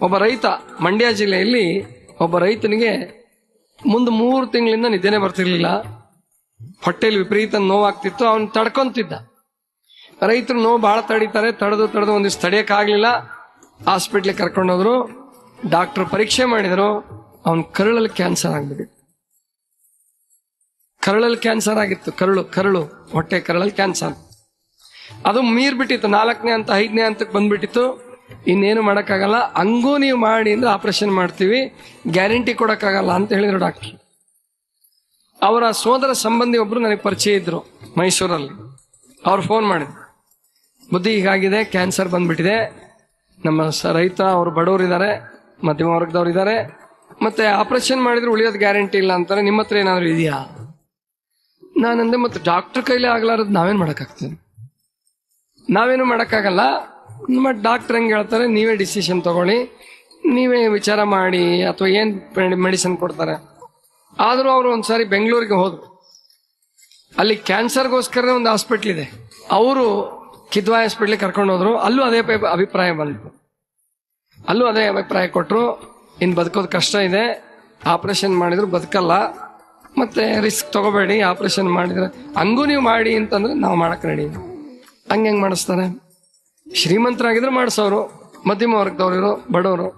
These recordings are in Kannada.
ಒಬ್ಬ ರೈತ, ಮಂಡ್ಯ ಜಿಲ್ಲೆಯಲ್ಲಿ ಒಬ್ಬ ರೈತನಿಗೆ ಮುಂದೆ 3 ತಿಂಗಳಿಂದ ನಿದ್ದೆನೆ ಬರ್ತಿರ್ಲಿಲ್ಲ. ಹೊಟ್ಟೆಲಿ ವಿಪರೀತ ನೋವಾಗ್ತಿತ್ತು. ಅವನು ತಡ್ಕೊಂತಿದ್ದ. ರೈತರು ನೋವು ಬಹಳ ತಡೀತಾರೆ. ತಡೆದು ಒಂದಿವ್ಸ ತಡೆಯಕ್ಕಾಗ್ಲಿಲ್ಲ. ಹಾಸ್ಪಿಟ್ಲಿಗೆ ಕರ್ಕೊಂಡೋದ್ರು. ಡಾಕ್ಟರ್ ಪರೀಕ್ಷೆ ಮಾಡಿದ್ರು. ಅವನ್ ಕರಳಲ್ಲಿ ಕ್ಯಾನ್ಸರ್ ಆಗ್ಬಿಟ್ಟಿತ್ತು. ಕರಳಲ್ಲಿ ಕ್ಯಾನ್ಸರ್ ಆಗಿತ್ತು. ಕರಳು ಹೊಟ್ಟೆ ಕರಳಲ್ಲಿ ಕ್ಯಾನ್ಸರ್. ಅದು ಮೀರ್ಬಿಟ್ಟಿತ್ತು. 4ನೇ ಹಂತ 5ನೇ ಹಂತಕ್ಕೆ ಬಂದ್ಬಿಟ್ಟಿತ್ತು. ಇನ್ನೇನು ಮಾಡಕ್ಕಾಗಲ್ಲ. ಹಂಗೂ ನೀವು ಮಾಡಿ ಅಂದ್ರೆ ಆಪರೇಷನ್ ಮಾಡ್ತೀವಿ, ಗ್ಯಾರಂಟಿ ಕೊಡಕ್ಕಾಗಲ್ಲ ಅಂತ ಹೇಳಿದ್ರು ಡಾಕ್ಟರ್. ಅವರ ಸೋದರ ಸಂಬಂಧಿ ಒಬ್ರು ನನಗೆ ಪರಿಚಯ ಇದ್ರು ಮೈಸೂರಲ್ಲಿ. ಅವ್ರು ಫೋನ್ ಮಾಡಿದ್ರು, ಬುದ್ಧಿ ಹೀಗಾಗಿದೆ, ಕ್ಯಾನ್ಸರ್ ಬಂದ್ಬಿಟ್ಟಿದೆ, ನಮ್ಮ ರೈತ ಅವರು ಬಡವರಿದ್ದಾರೆ, ಮಧ್ಯಮ ವರ್ಗದವ್ರು ಇದ್ದಾರೆ, ಮತ್ತೆ ಆಪರೇಷನ್ ಮಾಡಿದ್ರೆ ಉಳಿಯೋದು ಗ್ಯಾರಂಟಿ ಇಲ್ಲ ಅಂತಾರೆ, ನಿಮ್ಮ ಹತ್ರ ಏನಾದ್ರು ಇದೆಯಾ? ನಾನಂದೆ, ಮತ್ತೆ ಡಾಕ್ಟರ್ ಕೈಲೇ ಆಗ್ಲಾರದು ನಾವೇನ್ ಮಾಡಕ್ಕಾಗ್ತದೆ? ನಾವೇನು ಮಾಡಕ್ಕಾಗಲ್ಲ. ಮತ್ತೆ ಡಾಕ್ಟರ್ ಹೆಂಗೆ ಹೇಳ್ತಾರೆ, ನೀವೇ ಡಿಸಿಷನ್ ತಗೊಳ್ಳಿ, ನೀವೇ ವಿಚಾರ ಮಾಡಿ, ಅಥವಾ ಏನ್ ಮೆಡಿಸಿನ್ ಕೊಡ್ತಾರೆ. ಆದ್ರೂ ಅವರು ಒಂದ್ಸಾರಿ ಬೆಂಗಳೂರಿಗೆ ಹೋದ್ರು. ಅಲ್ಲಿ ಕ್ಯಾನ್ಸರ್ಗೋಸ್ಕರ ಒಂದು ಹಾಸ್ಪಿಟ್ಲ್ ಇದೆ. ಅವರು ಕಿದ್ವಾಯ್ ಹಾಸ್ಪಿಟ್ಲಿಗೆ ಕರ್ಕೊಂಡು ಹೋದ್ರು. ಅಲ್ಲೂ ಅದೇ ಅಭಿಪ್ರಾಯ ಬಂತು. ಅಲ್ಲೂ ಅದೇ ಅಭಿಪ್ರಾಯ ಕೊಟ್ರು, ಇನ್ ಬದುಕೋದು ಕಷ್ಟ ಇದೆ, ಆಪರೇಷನ್ ಮಾಡಿದ್ರು ಬದುಕಲ್ಲ, ಮತ್ತೆ ರಿಸ್ಕ್ ತಗೋಬೇಡಿ, ಆಪರೇಷನ್ ಮಾಡಿದ್ರೆ ಹಂಗೂ ನೀವು ಮಾಡಿ ಅಂತಂದ್ರೆ ನಾವು ಮಾಡಕ್ ರೆಡಿ. ಹಂಗೆ ಮಾಡಿಸ್ತಾರೆ? ಶ್ರೀಮಂತರಾಗಿದ್ರೆ ಮಾಡಿಸೋರು, ಮಧ್ಯಮ ವರ್ಗದವ್ರು, ಬಡವರು.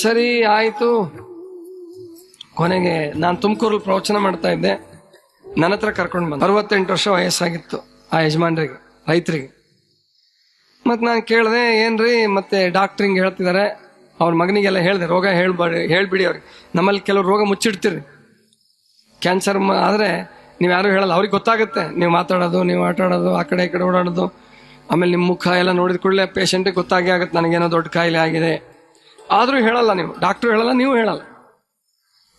ಸರಿ ಆಯ್ತು. ಕೊನೆಗೆ ನಾನು ತುಮಕೂರಲ್ಲಿ ಪ್ರವಚನ ಮಾಡ್ತಾ ಇದ್ದೆ. ನನ್ನ ಹತ್ರ ಕರ್ಕೊಂಡು ಬಂದ. 68 ವರ್ಷ ವಯಸ್ಸಾಗಿತ್ತು ಆ ಯಜಮಾನ್ರಿಗೆ, ರೈತರಿಗೆ. ಮತ್ ನಾನು ಕೇಳಿದೆ, ಏನ್ರಿ ಮತ್ತೆ ಡಾಕ್ಟರ್ ಹಿಂಗೆ ಹೇಳ್ತಿದ್ದಾರೆ. ಅವ್ರ ಮಗನಿಗೆಲ್ಲ ಹೇಳಿದೆ, ರೋಗ ಹೇಳ್ಬಿಡಿ ಅವ್ರಿಗೆ. ನಮ್ಮಲ್ಲಿ ಕೆಲವು ರೋಗ ಮುಚ್ಚಿಡ್ತೀರಿ. ಕ್ಯಾನ್ಸರ್ ಆದ್ರೆ ನೀವು ಯಾರು ಹೇಳಲ್ಲ, ಅವ್ರಿಗೆ ಗೊತ್ತಾಗುತ್ತೆ. ನೀವು ಮಾತಾಡೋದು, ನೀವು ಆಟ ಆಡೋದು, ಆ ಕಡೆ ಈ ಕಡೆ ಓಡಾಡೋದು, ಆಮೇಲೆ ನಿಮ್ಮ ಮುಖ ಎಲ್ಲ ನೋಡಿದ ಕೂಡಲೇ ಪೇಷಂಟಿಗೆ ಗೊತ್ತಾಗೇ ಆಗುತ್ತೆ ನನಗೇನೋ ದೊಡ್ಡ ಕಾಯಿಲೆ ಆಗಿದೆ. ಆದ್ರೂ ಹೇಳಲ್ಲ ನೀವು, ಡಾಕ್ಟ್ರು ಹೇಳಲ್ಲ, ನೀವು ಹೇಳಲ್ಲ.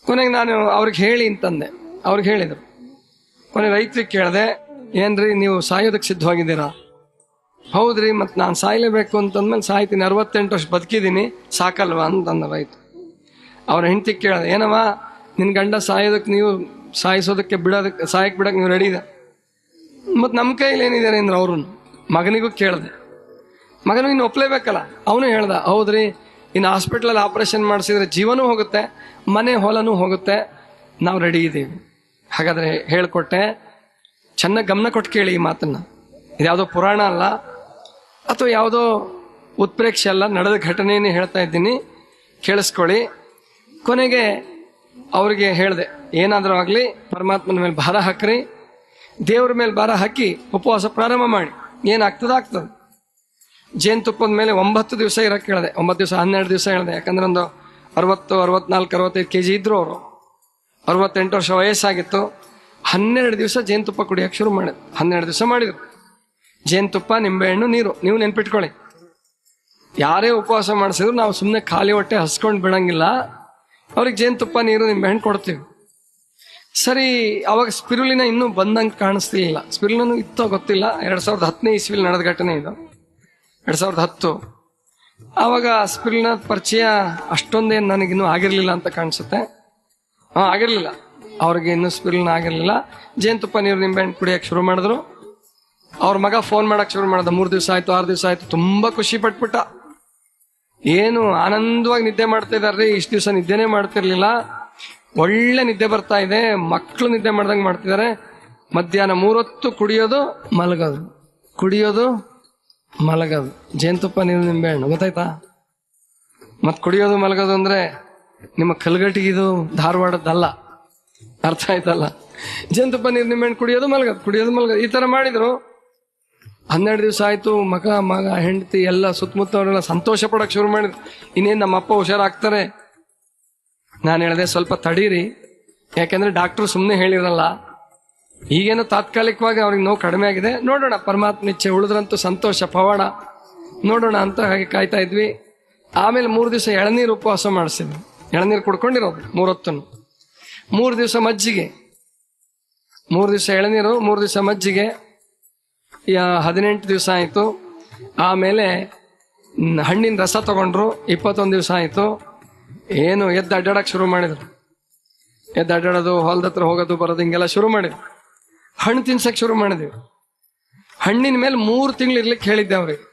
ಕೊನೆಗೆ ನಾನು ಅವ್ರಿಗೆ ಹೇಳಿ ಅಂತಂದೆ. ಅವ್ರಿಗೆ ಹೇಳಿದ್ರು. ಕೊನೆ ರೈತರಿಗೆ ಕೇಳಿದೆ, ಏನ್ರಿ ನೀವು ಸಾಯೋದಕ್ಕೆ ಸಿದ್ಧವಾಗಿದ್ದೀರಾ? ಹೌದ್ರಿ, ಮತ್ತೆ ನಾನು ಸಾಯ್ಲೇಬೇಕು ಅಂತಂದ್ಮೇಲೆ ಸಾಯ್ತೀನಿ, 68 ವರ್ಷ ಬದುಕಿದ್ದೀನಿ, ಸಾಕಲ್ವಾ ಅಂತಂದ ರೈತ. ಅವ್ರ ಹೆಂಡತಿ ಕೇಳಿದೆ, ಏನವ ನಿನ್ ಗಂಡ ಸಾಯೋದಕ್ಕೆ, ನೀವು ಸಾಯಿಸೋದಕ್ಕೆ ಸಾಯಕ್ ಬಿಡಕ್ ನೀವು ರೆಡಿ ಇದೆ? ಮತ್ ನಮ್ಮ ಕೈಲಿ ಏನಿದ್ದಾರೆ ಅಂದ್ರೆ ಅವ್ರು. ಮಗನಿಗೂ ಕೇಳಿದೆ. ಮಗನಿಗೆ ಇನ್ನು ಒಪ್ಲೇಬೇಕಲ್ಲ. ಅವನು ಹೇಳ್ದ, ಹೌದ್ರಿ, ಇನ್ನು ಹಾಸ್ಪಿಟ್ಲಲ್ಲಿ ಆಪರೇಷನ್ ಮಾಡಿಸಿದ್ರೆ ಜೀವನೂ ಹೋಗುತ್ತೆ, ಮನೆ ಹೊಲನೂ ಹೋಗುತ್ತೆ, ನಾವು ರೆಡಿ ಇದ್ದೀವಿ. ಹಾಗಾದ್ರೆ ಹೇಳ್ಕೊಟ್ಟೆ, ಚೆನ್ನಾಗಿ ಗಮನ ಕೊಟ್ಟು ಕೇಳಿ ಈ ಮಾತನ್ನ. ಇದ್ಯಾವುದೋ ಪುರಾಣ ಅಲ್ಲ, ಅಥವಾ ಯಾವುದೋ ಉತ್ಪ್ರೇಕ್ಷೆ ಅಲ್ಲ, ನಡೆದ ಘಟನೆಯನ್ನೇ ಹೇಳ್ತಾ ಇದ್ದೀನಿ, ಕೇಳಿಸ್ಕೊಳ್ಳಿ. ಕೊನೆಗೆ ಅವ್ರಿಗೆ ಹೇಳಿದೆ, ಏನಾದರೂ ಆಗಲಿ ಪರಮಾತ್ಮನ ಮೇಲೆ ಭಾರ ಹಾಕ್ರಿ, ದೇವ್ರ ಮೇಲೆ ಭಾರ ಹಾಕಿ ಉಪವಾಸ ಪ್ರಾರಂಭ ಮಾಡಿ, ಏನಾಗ್ತದ ಆಗ್ತದೆ. ಜೇನುತುಪ್ಪದ ಮೇಲೆ 9 ದಿವಸ ಇರಕ್ಕೆ ಹೇಳಿದೆ. 9 ದಿವಸ 12 ದಿವಸ ಹೇಳಿದೆ. ಯಾಕಂದ್ರೆ ಒಂದು 60, 64, 65 kg ಇದ್ರು ಅವರು. 68 ವರ್ಷ ವಯಸ್ಸಾಗಿತ್ತು. 12 ದಿವಸ ಜೇನುತುಪ್ಪ ಕುಡಿಯಕ್ಕೆ ಶುರು ಮಾಡಿದ್ರು. 12 ದಿವಸ ಮಾಡಿದ್ರು. ಜೇನುತುಪ್ಪ, ನಿಂಬೆಹಣ್ಣು, ನೀರು. ನೀವು ನೆನ್ಪಿಟ್ಕೊಳ್ಳಿ, ಯಾರೇ ಉಪವಾಸ ಮಾಡಿಸಿದ್ರು ನಾವು ಸುಮ್ಮನೆ ಖಾಲಿ ಹೊಟ್ಟೆ ಹಸ್ಕೊಂಡು ಬಿಡಂಗಿಲ್ಲ. ಅವ್ರಿಗೆ ಜೇನುತುಪ್ಪ, ನೀರು, ನಿಂಬೆಹಣ್ಣು ಕೊಡ್ತೀವಿ. ಸರಿ, ಅವಾಗ ಸ್ಪಿರುಲಿನ ಇನ್ನೂ ಬಂದಂಗೆ ಕಾಣಿಸ್ತಿರ್ಲಿಲ್ಲ. ಸ್ಪಿರುಲಿನ ಇತ್ತೋ ಗೊತ್ತಿಲ್ಲ. 2010ನೇ ಇಸ್ವಿಲಿ ನಡೆದ ಘಟನೆ ಇದು. 2010. ಆವಾಗ ಸ್ಪಿರುಲಿನ ಪರಿಚಯ ಅಷ್ಟೊಂದೇನು ನನಗಿನ್ನೂ ಆಗಿರ್ಲಿಲ್ಲ ಅಂತ ಕಾಣಿಸುತ್ತೆ. ಆಗಿರ್ಲಿಲ್ಲ ಅವ್ರಿಗೆ, ಇನ್ನೂ ಸ್ಪಿರುಲಿನ ಆಗಿರ್ಲಿಲ್ಲ. ಜೇನುತುಪ್ಪ, ನೀರು, ನಿಂಬೆಹಣ್ಣು ಕುಡಿಯಕ್ಕೆ ಶುರು ಮಾಡಿದ್ರು. ಅವ್ರ ಮಗ ಫೋನ್ ಮಾಡಕ್ ಶುರು ಮಾಡ್ದ. 3 ದಿವಸ ಆಯ್ತು, 6 ದಿವಸ ಆಯ್ತು. ತುಂಬಾ ಖುಷಿ ಪಟ್ಬಿಟ್ಟ. ಏನು ಆನಂದವಾಗಿ ನಿದ್ದೆ ಮಾಡ್ತಾ ಇದಾರ್ರಿ, ಇಷ್ಟು ದಿವಸ ನಿದ್ದೆನೆ ಮಾಡ್ತಿರ್ಲಿಲ್ಲ, ಒಳ್ಳೆ ನಿದ್ದೆ ಬರ್ತಾ ಇದೆ, ಮಕ್ಕಳು ನಿದ್ದೆ ಮಾಡ್ದಂಗೆ ಮಾಡ್ತಿದ್ದಾರೆ. ಮಧ್ಯಾಹ್ನ 3 ಹೊತ್ತು ಕುಡಿಯೋದು, ಮಲಗೋದು, ಕುಡಿಯೋದು, ಮಲಗೋದು. ಜೇನುತುಪ್ಪ, ನೀರು, ನಿಂಬೆಹಣ್ಣು, ಗೊತ್ತಾಯ್ತಾ? ಮತ್ ಕುಡಿಯೋದು ಮಲಗೋದು ಅಂದ್ರೆ ನಿಮ್ಮ ಕಲ್ಗಟ್ಟಿಗಿದು ಧಾರವಾಡದ್ದಲ್ಲ, ಅರ್ಥ ಆಯ್ತಲ್ಲ? ಜೇನುತುಪ್ಪ, ನೀರು, ನಿಂಬೆಹಣ್ಣು ಕುಡಿಯೋದು, ಮಲಗೋದು, ಕುಡಿಯೋದು, ಮಲಗೋದು, ಈ ತರ ಮಾಡಿದ್ರು. 12 ದಿವಸ ಆಯ್ತು. ಮಗ ಹೆಂಡತಿ ಎಲ್ಲ ಸುತ್ತಮುತ್ತವರೆಲ್ಲ ಸಂತೋಷ ಪಡಕ್ ಶುರು ಮಾಡಿದ್ರು. ಇನ್ನೇನು ನಮ್ಮ ಅಪ್ಪ ಹುಷಾರಾಗ್ತಾರೆ. ನಾನು ಹೇಳಿದೆ, ಸ್ವಲ್ಪ ತಡೀರಿ, ಯಾಕೆಂದ್ರೆ ಡಾಕ್ಟ್ರು ಸುಮ್ಮನೆ ಹೇಳಿರಲ್ಲ. ಈಗೇನೋ ತಾತ್ಕಾಲಿಕವಾಗಿ ಅವ್ರಿಗೆ ನೋವು ಕಡಿಮೆ ಆಗಿದೆ, ನೋಡೋಣ, ಪರಮಾತ್ಮ ಇಚ್ಛೆ, ಉಳಿದ್ರಂತೂ ಸಂತೋಷ, ಪವಾಡ, ನೋಡೋಣ ಅಂತ ಹಾಗೆ ಕಾಯ್ತಾ ಇದ್ವಿ. ಆಮೇಲೆ 3 ದಿವಸ ಎಳನೀರು ಉಪವಾಸ ಮಾಡಿಸಿದ್ವಿ. ಎಳನೀರು ಕುಡ್ಕೊಂಡಿರೋದು 3 ಹೊತ್ತನ್ನು. 3 ದಿವಸ ಮಜ್ಜಿಗೆ, 3 ದಿವಸ ಎಳನೀರು, 3 ದಿವಸ ಮಜ್ಜಿಗೆ. 18 ದಿವಸ ಆಯ್ತು. ಆಮೇಲೆ ಹಣ್ಣಿನ ರಸ ತಗೊಂಡ್ರು. 21 ದಿವಸ ಆಯ್ತು. ಏನು ಎದ್ದು ಅಡ್ಡಾಡಕ್ ಶುರು ಮಾಡಿದ್ರು. ಎದ್ದು ಅಡ್ಡಾಡೋದು, ಹೊಲದ ಹತ್ರ ಹೋಗೋದು ಬರೋದು, ಹಿಂಗೆಲ್ಲ ಶುರು ಮಾಡಿದ್ರು. ಹಣ್ಣು ತಿನ್ಸಕ್ ಶುರು ಮಾಡಿದ್ವಿ. ಹಣ್ಣಿನ ಮೇಲೆ 3 ತಿಂಗಳು ಇರ್ಲಿಕ್ಕೆ ಹೇಳಿದ್ದೆ ಅವ್ರಿಗೆ.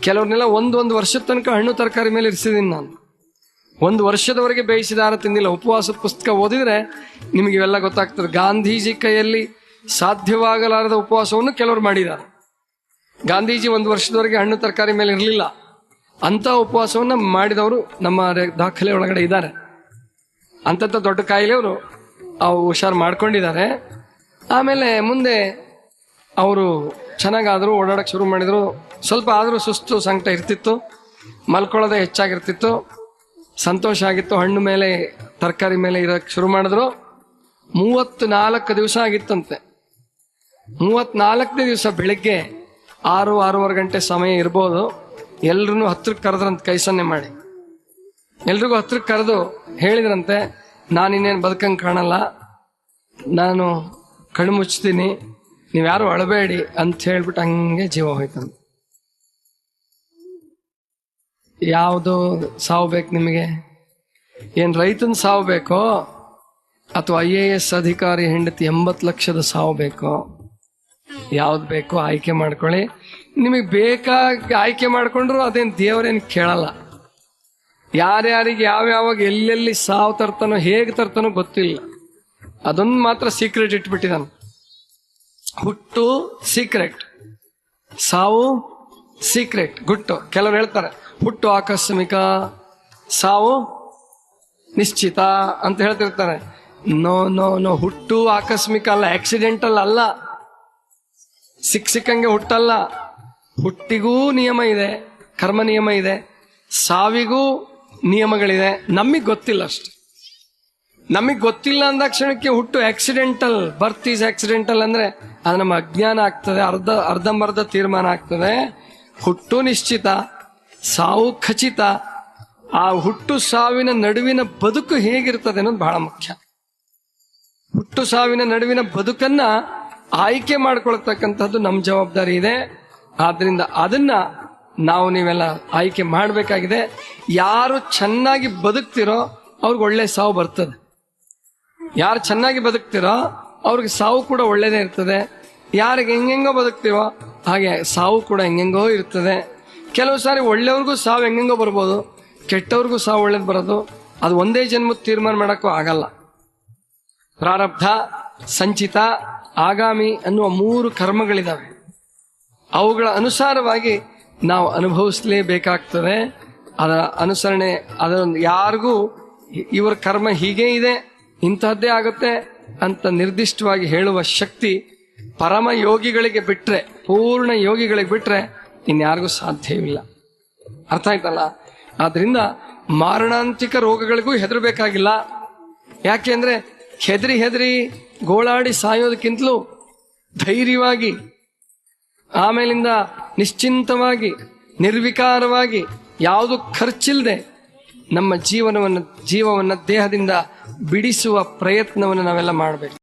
ಕೆಲವ್ರನ್ನೆಲ್ಲ ಒಂದು ವರ್ಷದ ತನಕ ಹಣ್ಣು ತರಕಾರಿ ಮೇಲೆ ಇರಿಸಿದೀನಿ ನಾನು. 1 ವರ್ಷದವರೆಗೆ ಬೇಯಿಸಿದ ಆಹಾರ ತಿಂದಿಲ್ಲ. ಉಪವಾಸದ ಪುಸ್ತಕ ಓದಿದ್ರೆ ನಿಮಗೆ ಇವೆಲ್ಲ ಗೊತ್ತಾಗ್ತದೆ. ಗಾಂಧೀಜಿ ಕೈಯಲ್ಲಿ ಸಾಧ್ಯವಾಗಲಾರದ ಉಪವಾಸವನ್ನು ಕೆಲವರು ಮಾಡಿದ್ದಾರೆ. ಗಾಂಧೀಜಿ 1 ವರ್ಷದವರೆಗೆ ಹಣ್ಣು ತರಕಾರಿ ಮೇಲೆ ಇರಲಿಲ್ಲ. ಅಂತ ಉಪವಾಸವನ್ನ ಮಾಡಿದವರು ನಮ್ಮ ದಾಖಲೆ ಒಳಗಡೆ ಇದ್ದಾರೆ. ಅಂತಂತ ದೊಡ್ಡ ಕಾಯಿಲೆಯವರು ಅವು ಹುಷಾರು ಮಾಡ್ಕೊಂಡಿದ್ದಾರೆ. ಆಮೇಲೆ ಮುಂದೆ ಅವರು ಚೆನ್ನಾಗಾದ್ರು, ಓಡಾಡಕ್ಕೆ ಶುರು ಮಾಡಿದ್ರು. ಸ್ವಲ್ಪ ಆದರೂ ಸುಸ್ತು ಸಂಕಟ ಇರ್ತಿತ್ತು, ಮಲ್ಕೊಳ್ಳೋದೇ ಹೆಚ್ಚಾಗಿರ್ತಿತ್ತು. ಸಂತೋಷ ಆಗಿತ್ತು. ಹಣ್ಣು ಮೇಲೆ ತರಕಾರಿ ಮೇಲೆ ಇರೋಕ್ಕೆ ಶುರು ಮಾಡಿದ್ರು. 34 ದಿವಸ ಆಗಿತ್ತಂತೆ. 34ನೇ ದಿವಸ ಬೆಳಿಗ್ಗೆ 6-6:15 ಗಂಟೆ ಸಮಯ ಇರ್ಬೋದು. ಎಲ್ರೂ ಹತ್ರಕ್ಕೆ ಕರೆದ್ರಂತೆ, ಕೈ ಸನ್ನೆ ಮಾಡಿ ಎಲ್ರಿಗೂ ಹತ್ರಕ್ಕೆ ಕರೆದು ಹೇಳಿದ್ರಂತೆ, ನಾನಿನ್ನೇನು ಬದುಕಂಗೆ ಕಾಣಲ್ಲ, ನಾನು ಕಣ್ಣು ಮುಚ್ತೀನಿ, ನೀವ್ಯಾರು ಅಳಬೇಡಿ ಅಂತ ಹೇಳ್ಬಿಟ್ಟು ಹಂಗೆ ಜೀವ ಹೋಯ್ತಂತೆ. ಯಾವುದು ಸಾವು ಬೇಕು ನಿಮಗೆ? ಏನ್ ರೈತನ ಸಾವು ಬೇಕೋ ಅಥವಾ IAS ಅಧಿಕಾರಿ ಹೆಂಡತಿ 80 ಲಕ್ಷದ ಸಾವು ಬೇಕೋ? ಯಾವ್ದು ಬೇಕೋ ಆಯ್ಕೆ ಮಾಡ್ಕೊಳ್ಳಿ. ನಿಮಗೆ ಬೇಕಾಗಿ ಆಯ್ಕೆ ಮಾಡ್ಕೊಂಡ್ರು ಅದೇನು ದೇವರೇನು ಕೇಳಲ್ಲ. ಯಾರ್ಯಾರಿಗೆ ಯಾವ್ಯಾವಾಗ ಎಲ್ಲೆಲ್ಲಿ ಸಾವು ತರ್ತಾನೋ ಹೇಗೆ ತರ್ತಾನೋ ಗೊತ್ತಿಲ್ಲ. ಅದೊಂದು ಮಾತ್ರ ಸೀಕ್ರೆಟ್ ಇಟ್ಬಿಟ್ಟಿದ್ದಾನೆ. ಹುಟ್ಟು ಸೀಕ್ರೆಟ್, ಸಾವು ಸೀಕ್ರೆಟ್, ಗುಟ್ಟು. ಕೆಲವರು ಹೇಳ್ತಾರೆ ಹುಟ್ಟು ಆಕಸ್ಮಿಕ, ಸಾವು ನಿಶ್ಚಿತ ಅಂತ ಹೇಳ್ತಿರ್ತಾರೆ. ನೋ ನೋ ನೋ, ಹುಟ್ಟು ಆಕಸ್ಮಿಕ ಅಲ್ಲ, ಆಕ್ಸಿಡೆಂಟಲ್ ಅಲ್ಲ, ಸಿಕ್ಕಂಗೆ ಹುಟ್ಟಲ್ಲ. ಹುಟ್ಟಿಗೂ ನಿಯಮ ಇದೆ, ಕರ್ಮ ನಿಯಮ ಇದೆ, ಸಾವಿಗೂ ನಿಯಮಗಳಿದೆ. ನಮಗ್ ಗೊತ್ತಿಲ್ಲ ಅಷ್ಟೆ. ನಮಗ್ ಗೊತ್ತಿಲ್ಲ ಅಂದಾಕ್ಷಣಕ್ಕೆ ಹುಟ್ಟು ಆಕ್ಸಿಡೆಂಟಲ್, ಬರ್ತ್ ಈಸ್ ಆಕ್ಸಿಡೆಂಟಲ್ ಅಂದ್ರೆ ಅದು ನಮ್ಮ ಅಜ್ಞಾನ ಆಗ್ತದೆ, ಅರ್ಧಂಬರ್ಧ ತೀರ್ಮಾನ ಆಗ್ತದೆ. ಹುಟ್ಟು ನಿಶ್ಚಿತ, ಸಾವು ಖಚಿತ. ಆ ಹುಟ್ಟು ಸಾವಿನ ನಡುವಿನ ಬದುಕು ಹೇಗಿರ್ತದೆ ಅನ್ನೋದು ಬಹಳ ಮುಖ್ಯ. ಹುಟ್ಟು ಸಾವಿನ ನಡುವಿನ ಬದುಕನ್ನ ಆಯ್ಕೆ ಮಾಡ್ಕೊಳ್ತಕ್ಕಂಥದ್ದು ನಮ್ಮ ಜವಾಬ್ದಾರಿ ಇದೆ. ಆದ್ರಿಂದ ಅದನ್ನ ನಾವು ನೀವೆಲ್ಲ ಆಯ್ಕೆ ಮಾಡಬೇಕಾಗಿದೆ. ಯಾರು ಚೆನ್ನಾಗಿ ಬದುಕ್ತಿರೋ ಅವ್ರಿಗೆ ಒಳ್ಳೆ ಸಾವು ಬರ್ತದೆ. ಯಾರು ಚೆನ್ನಾಗಿ ಬದುಕ್ತಿರೋ ಅವ್ರಿಗೆ ಸಾವು ಕೂಡ ಒಳ್ಳೇದೇ ಇರ್ತದೆ. ಯಾರಿಗೆ ಹೆಂಗೆಂಗೋ ಬದುಕ್ತಿರೋ ಹಾಗೆ ಸಾವು ಕೂಡ ಹೆಂಗೆಂಗೋ ಇರ್ತದೆ. ಕೆಲವು ಸಾರಿ ಒಳ್ಳೆಯವ್ರಿಗೂ ಸಾವು ಹೆಂಗೆಂಗೋ ಬರ್ಬೋದು, ಕೆಟ್ಟವ್ರಿಗೂ ಸಾವು ಒಳ್ಳೇದು ಬರೋದು. ಅದು ಒಂದೇ ಜನ್ಮದ ತೀರ್ಮಾನ ಮಾಡೋಕ್ಕೂ ಆಗಲ್ಲ. ಪ್ರಾರಬ್ಧ, ಸಂಚಿತ, ಆಗಾಮಿ ಅನ್ನುವ 3 ಕರ್ಮಗಳಿದಾವೆ. ಅವುಗಳ ಅನುಸಾರವಾಗಿ ನಾವು ಅನುಭವಿಸಲೇಬೇಕಾಗ್ತದೆ. ಅದರ ಅನುಸರಣೆ, ಅದೊಂದು ಯಾರಿಗೂ ಇವರ ಕರ್ಮ ಹೀಗೆ ಇದೆ, ಇಂತಹದ್ದೇ ಆಗುತ್ತೆ ಅಂತ ನಿರ್ದಿಷ್ಟವಾಗಿ ಹೇಳುವ ಶಕ್ತಿ ಪರಮ ಯೋಗಿಗಳಿಗೆ ಬಿಟ್ರೆ, ಪೂರ್ಣ ಯೋಗಿಗಳಿಗೆ ಬಿಟ್ರೆ ಇನ್ಯಾರಿಗೂ ಸಾಧ್ಯವಿಲ್ಲ. ಅರ್ಥ ಆಯ್ತಲ್ಲ? ಆದ್ರಿಂದ ಮಾರಣಾಂತಿಕ ರೋಗಗಳಿಗೂ ಹೆದರಬೇಕಾಗಿಲ್ಲ. ಯಾಕೆಂದ್ರೆ ಹೆದರಿ ಗೋಳಾಡಿ ಸಾಯೋದಕ್ಕಿಂತಲೂ ಧೈರ್ಯವಾಗಿ, ಆಮೇಲಿಂದ ನಿಶ್ಚಿಂತವಾಗಿ, ನಿರ್ವಿಕಾರವಾಗಿ, ಯಾವುದು ಖರ್ಚಿಲ್ಲದೆ ನಮ್ಮ ಜೀವವನ್ನ ದೇಹದಿಂದ ಬಿಡಿಸುವ ಪ್ರಯತ್ನವನ್ನು ನಾವೆಲ್ಲ ಮಾಡಬೇಕು.